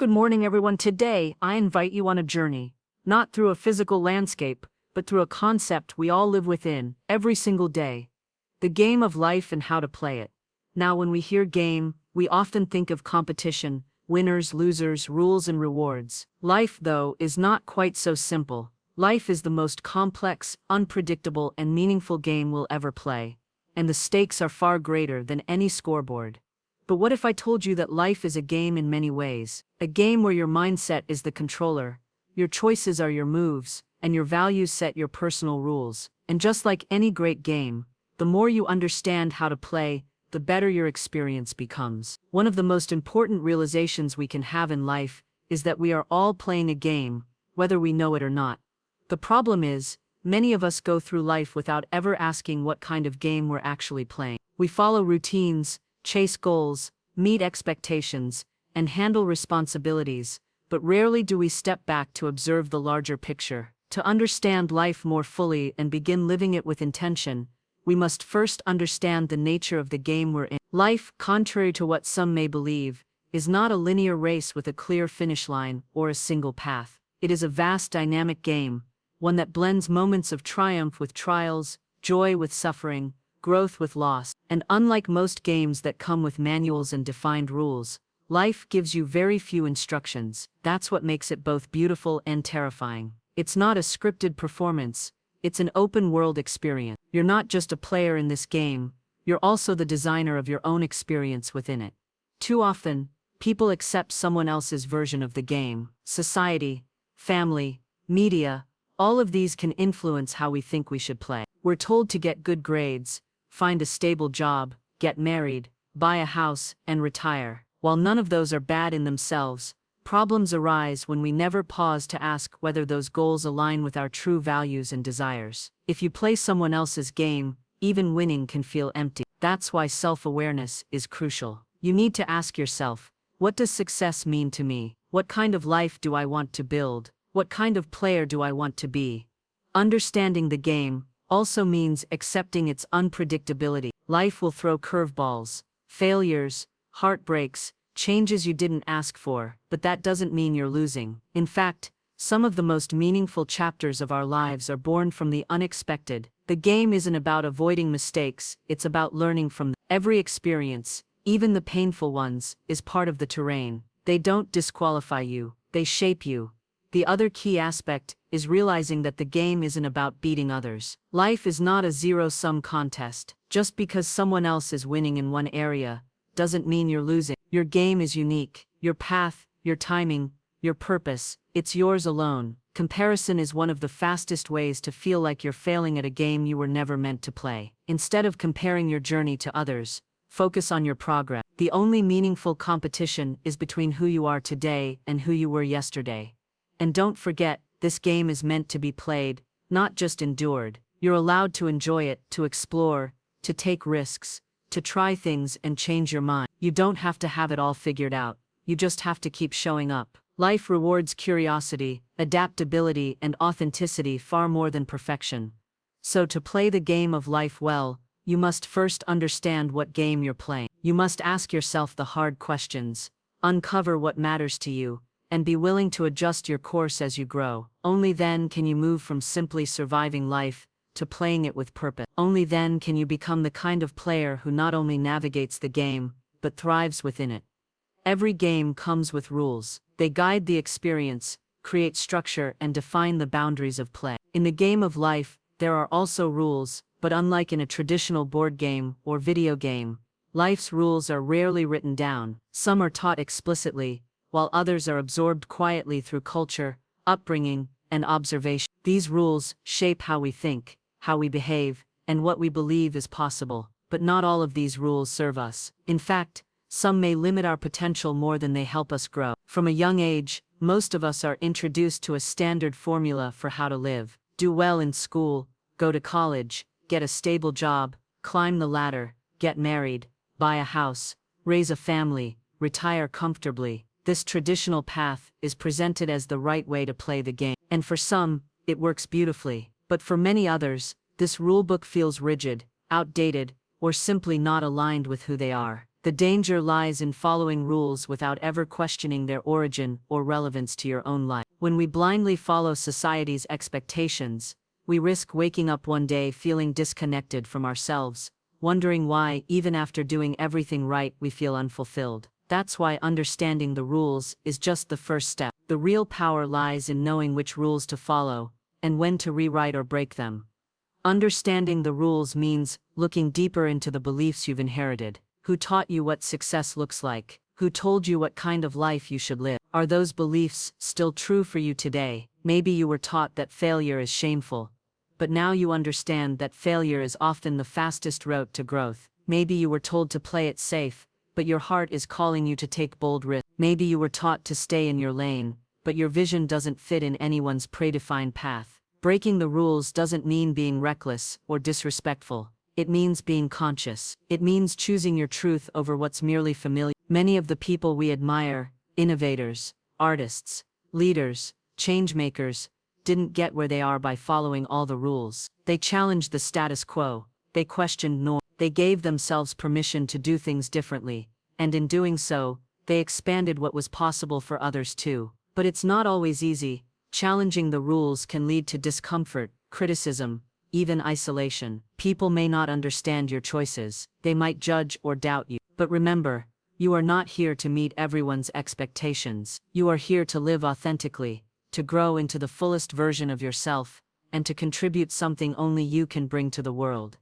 Good morning, everyone. Today, I invite you on a journey, not through a physical landscape, but through a concept we all live within, every single day. The game of life and how to play it. Now, when we hear game, we often think of competition, winners, losers, rules, and rewards. Life, though, is not quite so simple. Life is the most complex, unpredictable, and meaningful game we'll ever play. And the stakes are far greater than any scoreboard. But what if I told you that life is a game in many ways? A game where your mindset is the controller, your choices are your moves, and your values set your personal rules. And just like any great game, the more you understand how to play, the better your experience becomes. One of the most important realizations we can have in life is that we are all playing a game, whether we know it or not. The problem is, many of us go through life without ever asking what kind of game we're actually playing. We follow routines, chase goals, meet expectations, and handle responsibilities, but rarely do we step back to observe the larger picture. To understand life more fully and begin living it with intention, we must first understand the nature of the game we're in. Life, contrary to what some may believe, is not a linear race with a clear finish line or a single path. It is a vast dynamic game, one that blends moments of triumph with trials, joy with suffering, growth with loss. And unlike most games that come with manuals and defined rules, life gives you very few instructions. That's what makes it both beautiful and terrifying. It's not a scripted performance, it's an open-world experience. You're not just a player in this game, you're also the designer of your own experience within it. Too often, people accept someone else's version of the game. Society, family, media, all of these can influence how we think we should play. We're told to get good grades, find a stable job, get married, buy a house, and retire. While none of those are bad in themselves, problems arise when we never pause to ask whether those goals align with our true values and desires. If you play someone else's game, even winning can feel empty. That's why self-awareness is crucial. You need to ask yourself, what does success mean to me? What kind of life do I want to build? What kind of player do I want to be? Understanding the game also means accepting its unpredictability. Life will throw curveballs, failures, heartbreaks, changes you didn't ask for, but that doesn't mean you're losing. In fact, some of the most meaningful chapters of our lives are born from the unexpected. The game isn't about avoiding mistakes, it's about learning from them. Every experience, even the painful ones, is part of the terrain. They don't disqualify you, they shape you. The other key aspect is realizing that the game isn't about beating others. Life is not a zero-sum contest. Just because someone else is winning in one area doesn't mean you're losing. Your game is unique. Your path, your timing, your purpose, it's yours alone. Comparison is one of the fastest ways to feel like you're failing at a game you were never meant to play. Instead of comparing your journey to others, focus on your progress. The only meaningful competition is between who you are today and who you were yesterday. And don't forget, this game is meant to be played, not just endured. You're allowed to enjoy it, to explore, to take risks, to try things and change your mind. You don't have to have it all figured out. You just have to keep showing up. Life rewards curiosity, adaptability, and authenticity far more than perfection. So to play the game of life well, you must first understand what game you're playing. You must ask yourself the hard questions, uncover what matters to you, and be willing to adjust your course as you grow. Only then can you move from simply surviving life to playing it with purpose. Only then can you become the kind of player who not only navigates the game, but thrives within it. Every game comes with rules. They guide the experience, create structure, and define the boundaries of play. In the game of life, there are also rules, but unlike in a traditional board game or video game, life's rules are rarely written down. Some are taught explicitly, while others are absorbed quietly through culture, upbringing, and observation. These rules shape how we think, how we behave, and what we believe is possible. But not all of these rules serve us. In fact, some may limit our potential more than they help us grow. From a young age, most of us are introduced to a standard formula for how to live. Do well in school, go to college, get a stable job, climb the ladder, get married, buy a house, raise a family, retire comfortably. This traditional path is presented as the right way to play the game. And for some, it works beautifully. But for many others, this rulebook feels rigid, outdated, or simply not aligned with who they are. The danger lies in following rules without ever questioning their origin or relevance to your own life. When we blindly follow society's expectations, we risk waking up one day feeling disconnected from ourselves, wondering why, even after doing everything right, we feel unfulfilled. That's why understanding the rules is just the first step. The real power lies in knowing which rules to follow, and when to rewrite or break them. Understanding the rules means looking deeper into the beliefs you've inherited. Who taught you what success looks like? Who told you what kind of life you should live? Are those beliefs still true for you today? Maybe you were taught that failure is shameful, but now you understand that failure is often the fastest route to growth. Maybe you were told to play it safe, but your heart is calling you to take bold risks. Maybe you were taught to stay in your lane, but your vision doesn't fit in anyone's predefined path. Breaking the rules doesn't mean being reckless or disrespectful. It means being conscious. It means choosing your truth over what's merely familiar. Many of the people we admire, innovators, artists, leaders, changemakers, didn't get where they are by following all the rules. They challenged the status quo. They questioned norms. They gave themselves permission to do things differently, and in doing so, they expanded what was possible for others too. But it's not always easy. Challenging the rules can lead to discomfort, criticism, even isolation. People may not understand your choices. They might judge or doubt you. But remember, you are not here to meet everyone's expectations. You are here to live authentically, to grow into the fullest version of yourself, and to contribute something only you can bring to the world.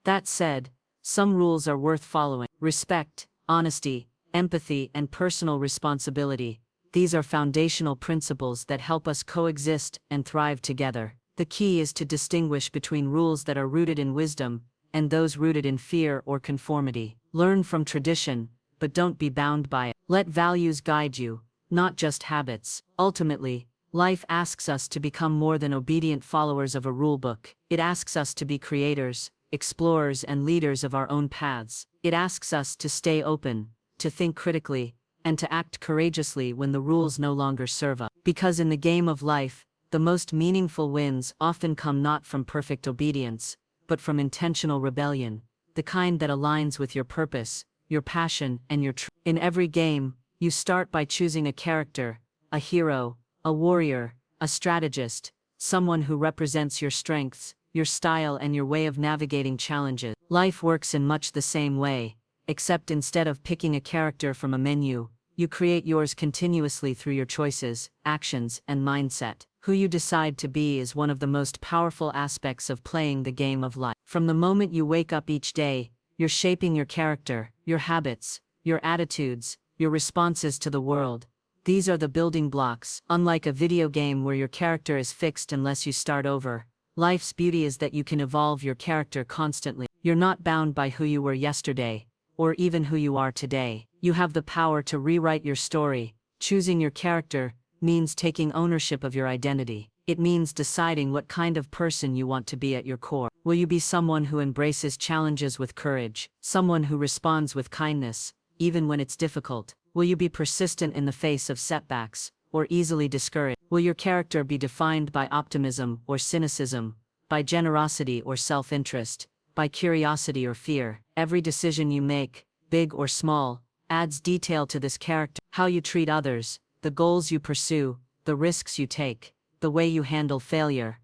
That said, some rules are worth following. Respect, honesty, empathy, and personal responsibility. These are foundational principles that help us coexist and thrive together. The key is to distinguish between rules that are rooted in wisdom and those rooted in fear or conformity. Learn from tradition, but don't be bound by it. Let values guide you, not just habits. Ultimately, life asks us to become more than obedient followers of a rulebook. It asks us to be creators, explorers, and leaders of our own paths. It asks us to stay open, to think critically, and to act courageously when the rules no longer serve us. Because in the game of life, the most meaningful wins often come not from perfect obedience, but from intentional rebellion, the kind that aligns with your purpose, your passion, and your truth. In every game, you start by choosing a character, a hero, a warrior, a strategist, someone who represents your strengths, your style, and your way of navigating challenges. Life works in much the same way, except instead of picking a character from a menu, you create yours continuously through your choices, actions, and mindset. Who you decide to be is one of the most powerful aspects of playing the game of life. From the moment you wake up each day, you're shaping your character, your habits, your attitudes, your responses to the world. These are the building blocks. Unlike a video game where your character is fixed unless you start over, life's beauty is that you can evolve your character constantly. You're not bound by who you were yesterday, or even who you are today. You have the power to rewrite your story. Choosing your character means taking ownership of your identity. It means deciding what kind of person you want to be at your core. Will you be someone who embraces challenges with courage, someone who responds with kindness, even when it's difficult? Will you be persistent in the face of setbacks, or easily discouraged? Will your character be defined by optimism or cynicism, by generosity or self-interest, by curiosity or fear? Every decision you make, big or small, adds detail to this character. How you treat others, the goals you pursue, the risks you take, the way you handle failure.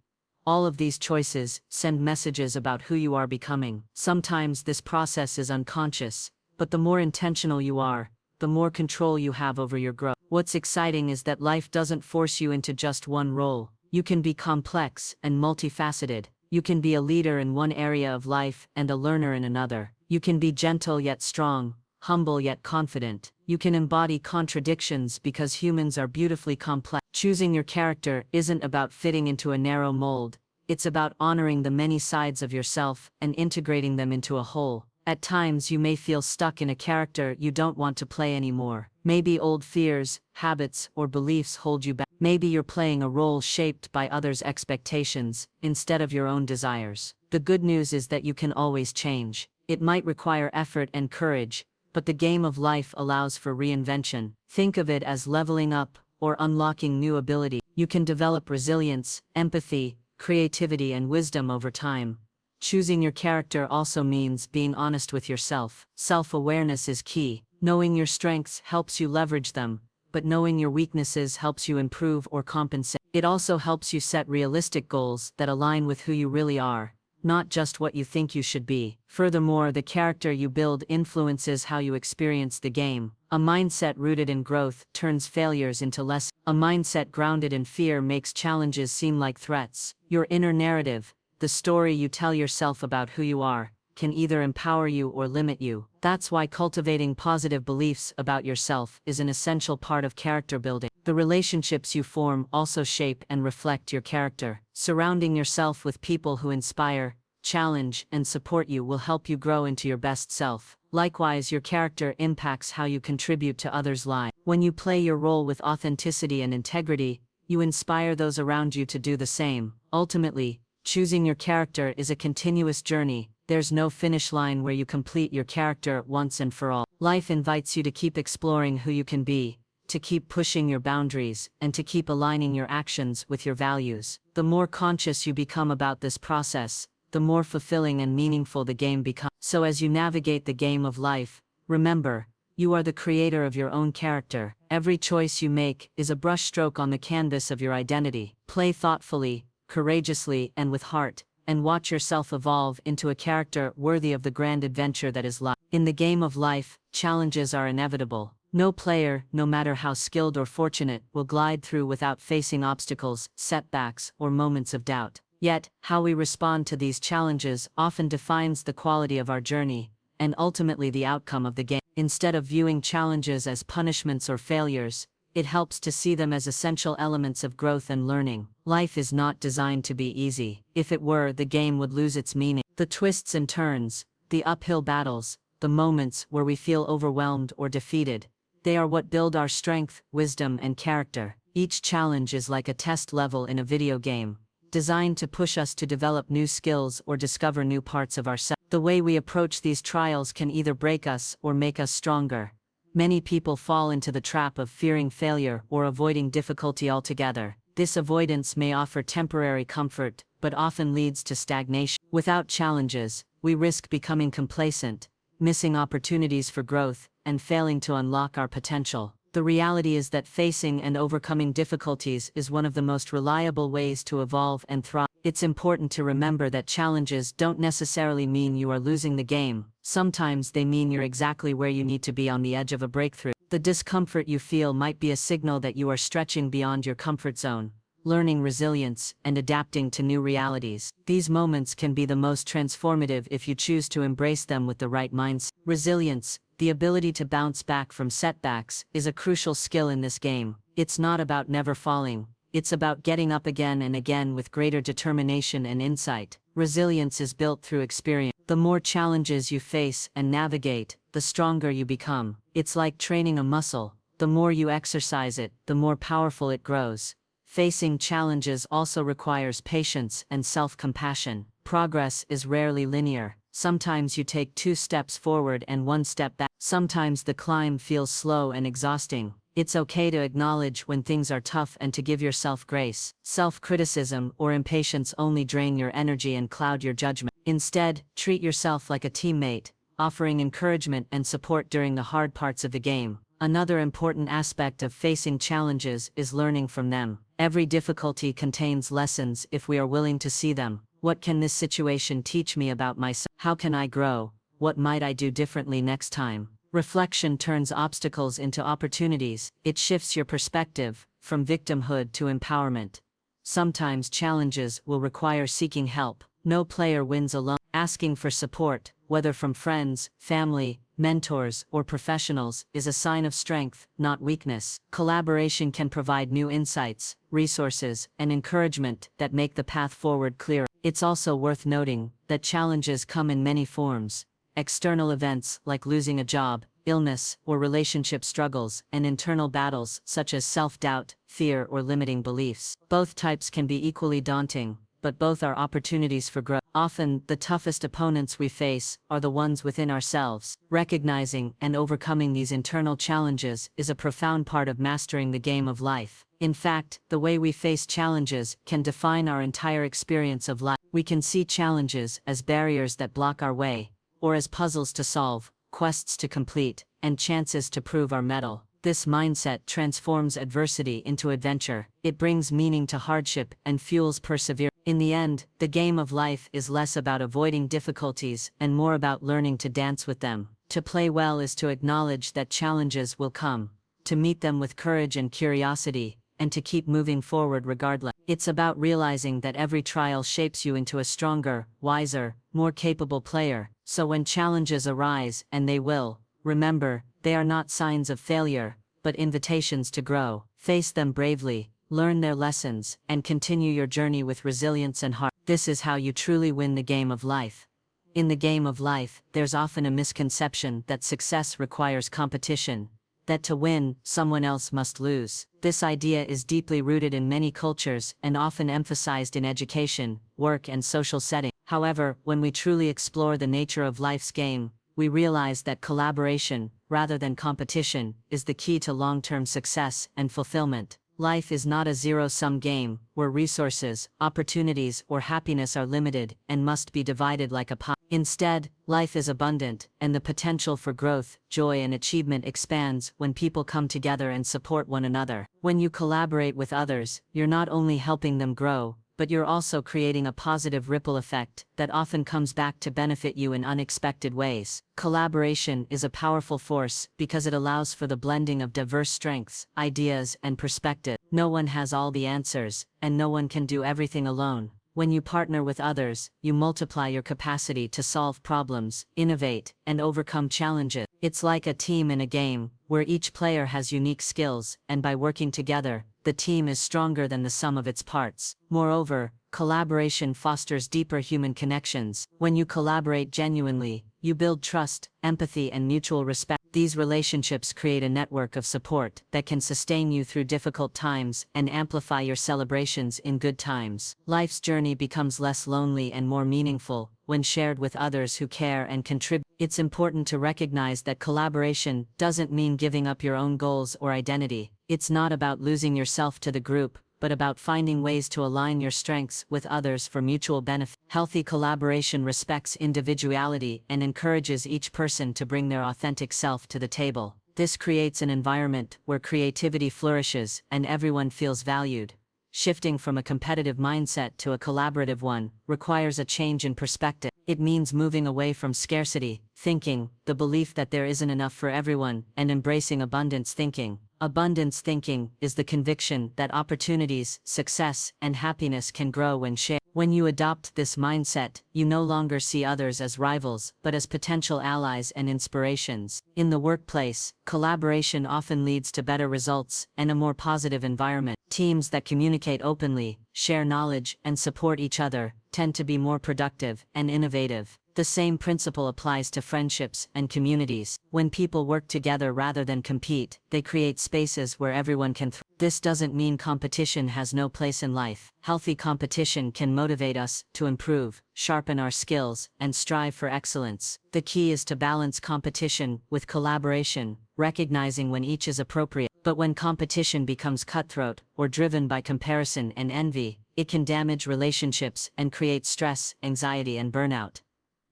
All of these choices send messages about who you are becoming. Sometimes this process is unconscious, but the more intentional you are, the more control you have over your growth. What's exciting is that life doesn't force you into just one role. You can be complex and multifaceted. You can be a leader in one area of life and a learner in another. You can be gentle yet strong, humble yet confident. You can embody contradictions because humans are beautifully complex. Choosing your character isn't about fitting into a narrow mold. It's about honoring the many sides of yourself and integrating them into a whole. At times you may feel stuck in a character you don't want to play anymore. Maybe old fears, habits, or beliefs hold you back. Maybe you're playing a role shaped by others' expectations instead of your own desires. The good news is that you can always change. It might require effort and courage, but the game of life allows for reinvention. Think of it as leveling up or unlocking new ability. You can develop resilience, empathy, creativity, and wisdom over time, Choosing your character also means being honest with yourself. Self-awareness is key. Knowing your strengths helps you leverage them, but knowing your weaknesses helps you improve or compensate. It also helps you set realistic goals that align with who you really are, not just what you think you should be. Furthermore, the character you build influences how you experience the game. A mindset rooted in growth turns failures into lessons. A mindset grounded in fear makes challenges seem like threats. Your inner narrative, the story you tell yourself about who you are, can either empower you or limit you. That's why cultivating positive beliefs about yourself is an essential part of character building. The relationships you form also shape and reflect your character. Surrounding yourself with people who inspire, challenge, and support you will help you grow into your best self. Likewise, your character impacts how you contribute to others' lives. When you play your role with authenticity and integrity, you inspire those around you to do the same. Ultimately, choosing your character is a continuous journey. There's no finish line where you complete your character once and for all. Life invites you to keep exploring who you can be, to keep pushing your boundaries, and to keep aligning your actions with your values. The more conscious you become about this process, the more fulfilling and meaningful the game becomes. So as you navigate the game of life, remember, you are the creator of your own character. Every choice you make is a brushstroke on the canvas of your identity. Play thoughtfully, courageously, and with heart, and watch yourself evolve into a character worthy of the grand adventure that is life. In the game of life, challenges are inevitable. No player, no matter how skilled or fortunate, will glide through without facing obstacles, setbacks, or moments of doubt. Yet, how we respond to these challenges often defines the quality of our journey, and ultimately the outcome of the game. Instead of viewing challenges as punishments or failures, it helps to see them as essential elements of growth and learning. Life is not designed to be easy. If it were, the game would lose its meaning. The twists and turns, the uphill battles, the moments where we feel overwhelmed or defeated, they are what build our strength, wisdom, and character. Each challenge is like a test level in a video game, designed to push us to develop new skills or discover new parts of ourselves. The way we approach these trials can either break us or make us stronger. Many people fall into the trap of fearing failure or avoiding difficulty altogether. This avoidance may offer temporary comfort, but often leads to stagnation. Without challenges, we risk becoming complacent, missing opportunities for growth, and failing to unlock our potential. The reality is that facing and overcoming difficulties is one of the most reliable ways to evolve and thrive. It's important to remember that challenges don't necessarily mean you are losing the game. Sometimes they mean you're exactly where you need to be on the edge of a breakthrough. The discomfort you feel might be a signal that you are stretching beyond your comfort zone, learning resilience, and adapting to new realities. These moments can be the most transformative if you choose to embrace them with the right mindset. Resilience, the ability to bounce back from setbacks, is a crucial skill in this game. It's not about never falling. It's about getting up again and again with greater determination and insight. Resilience is built through experience. The more challenges you face and navigate, the stronger you become. It's like training a muscle. The more you exercise it, the more powerful it grows. Facing challenges also requires patience and self-compassion. Progress is rarely linear. Sometimes you take 2 steps forward and 1 step back. Sometimes the climb feels slow and exhausting. It's okay to acknowledge when things are tough and to give yourself grace. Self-criticism or impatience only drain your energy and cloud your judgment. Instead, treat yourself like a teammate, offering encouragement and support during the hard parts of the game. Another important aspect of facing challenges is learning from them. Every difficulty contains lessons if we are willing to see them. What can this situation teach me about myself? How can I grow? What might I do differently next time? Reflection turns obstacles into opportunities. It shifts your perspective from victimhood to empowerment. Sometimes challenges will require seeking help. No player wins alone. Asking for support, whether from friends, family, mentors, or professionals, is a sign of strength, not weakness. Collaboration can provide new insights, resources, and encouragement that make the path forward clearer. It's also worth noting that challenges come in many forms. External events like losing a job, illness, or relationship struggles, and internal battles such as self-doubt, fear, or limiting beliefs. Both types can be equally daunting, but both are opportunities for growth. Often, the toughest opponents we face are the ones within ourselves. Recognizing and overcoming these internal challenges is a profound part of mastering the game of life. In fact, the way we face challenges can define our entire experience of life. We can see challenges as barriers that block our way, or as puzzles to solve, quests to complete, and chances to prove our mettle. This mindset transforms adversity into adventure. It brings meaning to hardship and fuels perseverance. In the end, the game of life is less about avoiding difficulties and more about learning to dance with them. To play well is to acknowledge that challenges will come, to meet them with courage and curiosity, and to keep moving forward regardless. It's about realizing that every trial shapes you into a stronger, wiser, more capable player. So when challenges arise, and they will, remember, they are not signs of failure, but invitations to grow. Face them bravely, learn their lessons, and continue your journey with resilience and heart. This is how you truly win the game of life. In the game of life, there's often a misconception that success requires competition, that to win, someone else must lose. This idea is deeply rooted in many cultures and often emphasized in education, work, and social settings. However, when we truly explore the nature of life's game, we realize that collaboration, rather than competition, is the key to long-term success and fulfillment. Life is not a zero-sum game, where resources, opportunities, or happiness are limited and must be divided like a pie. Instead, life is abundant, and the potential for growth, joy, and achievement expands when people come together and support one another. When you collaborate with others, you're not only helping them grow, but you're also creating a positive ripple effect that often comes back to benefit you in unexpected ways. Collaboration is a powerful force because it allows for the blending of diverse strengths, ideas, and perspectives. No one has all the answers, and no one can do everything alone. When you partner with others, you multiply your capacity to solve problems, innovate, and overcome challenges. It's like a team in a game, where each player has unique skills, and by working together, the team is stronger than the sum of its parts. Moreover, collaboration fosters deeper human connections. When you collaborate genuinely, you build trust, empathy, and mutual respect. These relationships create a network of support that can sustain you through difficult times and amplify your celebrations in good times. Life's journey becomes less lonely and more meaningful when shared with others who care and contribute. It's important to recognize that collaboration doesn't mean giving up your own goals or identity. It's not about losing yourself to the group, but about finding ways to align your strengths with others for mutual benefit. Healthy collaboration respects individuality and encourages each person to bring their authentic self to the table. This creates an environment where creativity flourishes and everyone feels valued. Shifting from a competitive mindset to a collaborative one requires a change in perspective. It means moving away from scarcity thinking, the belief that there isn't enough for everyone, and embracing abundance thinking. Abundance thinking is the conviction that opportunities, success, and happiness can grow when shared. When you adopt this mindset, you no longer see others as rivals, but as potential allies and inspirations. In the workplace, collaboration often leads to better results and a more positive environment. Teams that communicate openly, share knowledge, and support each other tend to be more productive and innovative. The same principle applies to friendships and communities. When people work together rather than compete, they create spaces where everyone can thrive. This doesn't mean competition has no place in life. Healthy competition can motivate us to improve, sharpen our skills, and strive for excellence. The key is to balance competition with collaboration, recognizing when each is appropriate. But when competition becomes cutthroat or driven by comparison and envy, it can damage relationships and create stress, anxiety, and burnout.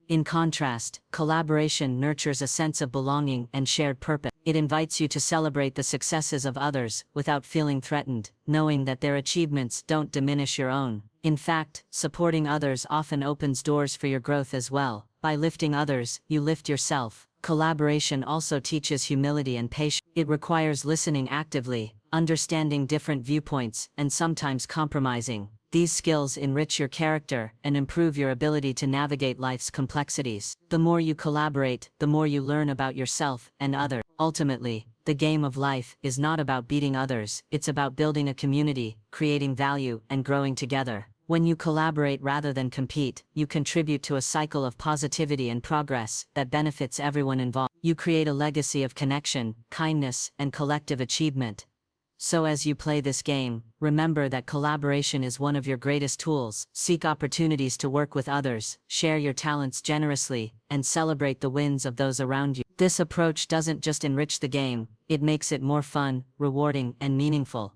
In contrast, collaboration nurtures a sense of belonging and shared purpose. It invites you to celebrate the successes of others without feeling threatened, knowing that their achievements don't diminish your own. In fact, supporting others often opens doors for your growth as well. By lifting others, you lift yourself. Collaboration also teaches humility and patience. It requires listening actively, understanding different viewpoints, and sometimes compromising. These skills enrich your character and improve your ability to navigate life's complexities. The more you collaborate, the more you learn about yourself and others. Ultimately, the game of life is not about beating others, it's about building a community, creating value, and growing together. When you collaborate rather than compete, you contribute to a cycle of positivity and progress that benefits everyone involved. You create a legacy of connection, kindness, and collective achievement. So as you play this game, remember that collaboration is one of your greatest tools. Seek opportunities to work with others, share your talents generously, and celebrate the wins of those around you. This approach doesn't just enrich the game, it makes it more fun, rewarding, and meaningful.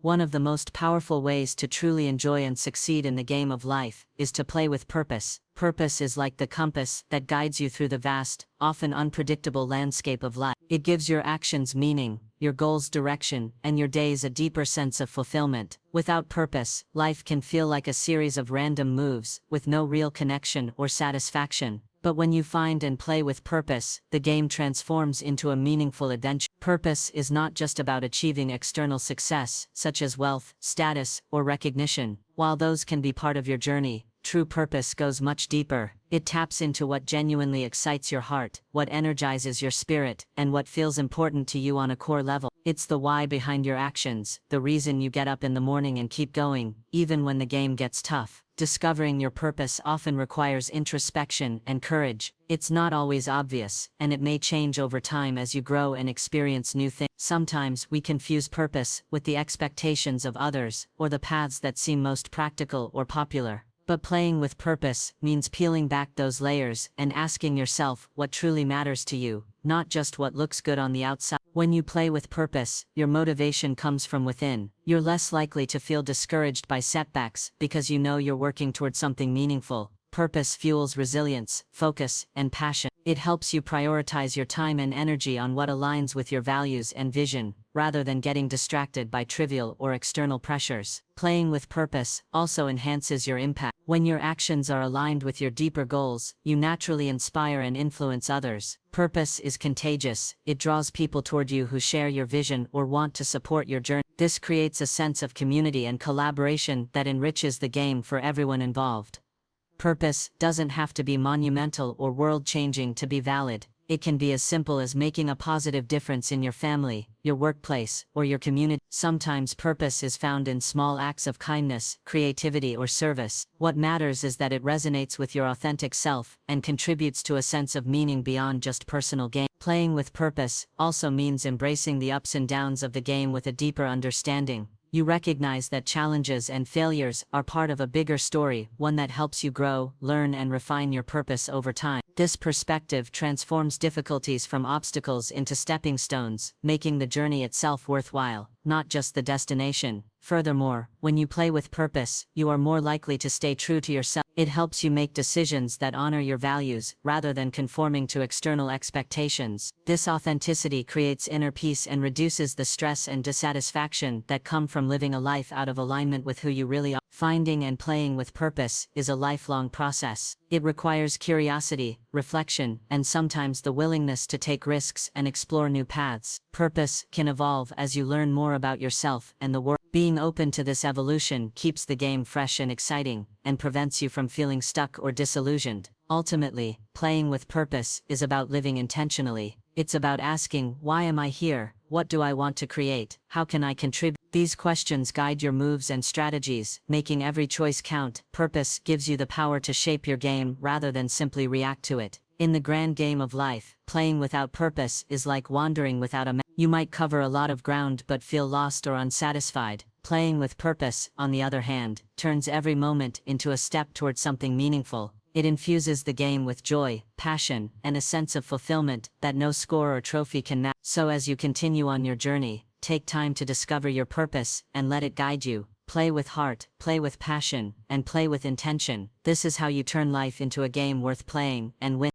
One of the most powerful ways to truly enjoy and succeed in the game of life is to play with purpose. Purpose is like the compass that guides you through the vast, often unpredictable landscape of life. It gives your actions meaning, your goals direction, and your days a deeper sense of fulfillment. Without purpose, life can feel like a series of random moves, with no real connection or satisfaction. But when you find and play with purpose, the game transforms into a meaningful adventure. Purpose is not just about achieving external success, such as wealth, status, or recognition. While those can be part of your journey, true purpose goes much deeper. It taps into what genuinely excites your heart, what energizes your spirit, and what feels important to you on a core level. It's the why behind your actions, the reason you get up in the morning and keep going, even when the game gets tough. Discovering your purpose often requires introspection and courage. It's not always obvious, and it may change over time as you grow and experience new things. Sometimes we confuse purpose with the expectations of others, or the paths that seem most practical or popular. But playing with purpose means peeling back those layers and asking yourself what truly matters to you, not just what looks good on the outside. When you play with purpose, your motivation comes from within. You're less likely to feel discouraged by setbacks because you know you're working toward something meaningful. Purpose fuels resilience, focus, and passion. It helps you prioritize your time and energy on what aligns with your values and vision, rather than getting distracted by trivial or external pressures. Playing with purpose also enhances your impact. When your actions are aligned with your deeper goals, you naturally inspire and influence others. Purpose is contagious. It draws people toward you who share your vision or want to support your journey. This creates a sense of community and collaboration that enriches the game for everyone involved. Purpose doesn't have to be monumental or world-changing to be valid. It can be as simple as making a positive difference in your family, your workplace, or your community. Sometimes purpose is found in small acts of kindness, creativity, or service. What matters is that it resonates with your authentic self and contributes to a sense of meaning beyond just personal gain. Playing with purpose also means embracing the ups and downs of the game with a deeper understanding. You recognize that challenges and failures are part of a bigger story, one that helps you grow, learn, and refine your purpose over time. This perspective transforms difficulties from obstacles into stepping stones, making the journey itself worthwhile, not just the destination. Furthermore, when you play with purpose, you are more likely to stay true to yourself. It helps you make decisions that honor your values, rather than conforming to external expectations. This authenticity creates inner peace and reduces the stress and dissatisfaction that come from living a life out of alignment with who you really are. Finding and playing with purpose is a lifelong process. It requires curiosity, reflection, and sometimes the willingness to take risks and explore new paths. Purpose can evolve as you learn more about yourself and the world. Being open to this evolution keeps the game fresh and exciting, and prevents you from feeling stuck or disillusioned. Ultimately, playing with purpose is about living intentionally. It's about asking, why am I here? What do I want to create? How can I contribute? These questions guide your moves and strategies, making every choice count. Purpose gives you the power to shape your game rather than simply react to it. In the grand game of life, playing without purpose is like wandering without a map. You might cover a lot of ground but feel lost or unsatisfied. Playing with purpose, on the other hand, turns every moment into a step towards something meaningful. It infuses the game with joy, passion, and a sense of fulfillment that no score or trophy can match. So as you continue on your journey, take time to discover your purpose and let it guide you. Play with heart, play with passion, and play with intention. This is how you turn life into a game worth playing and win.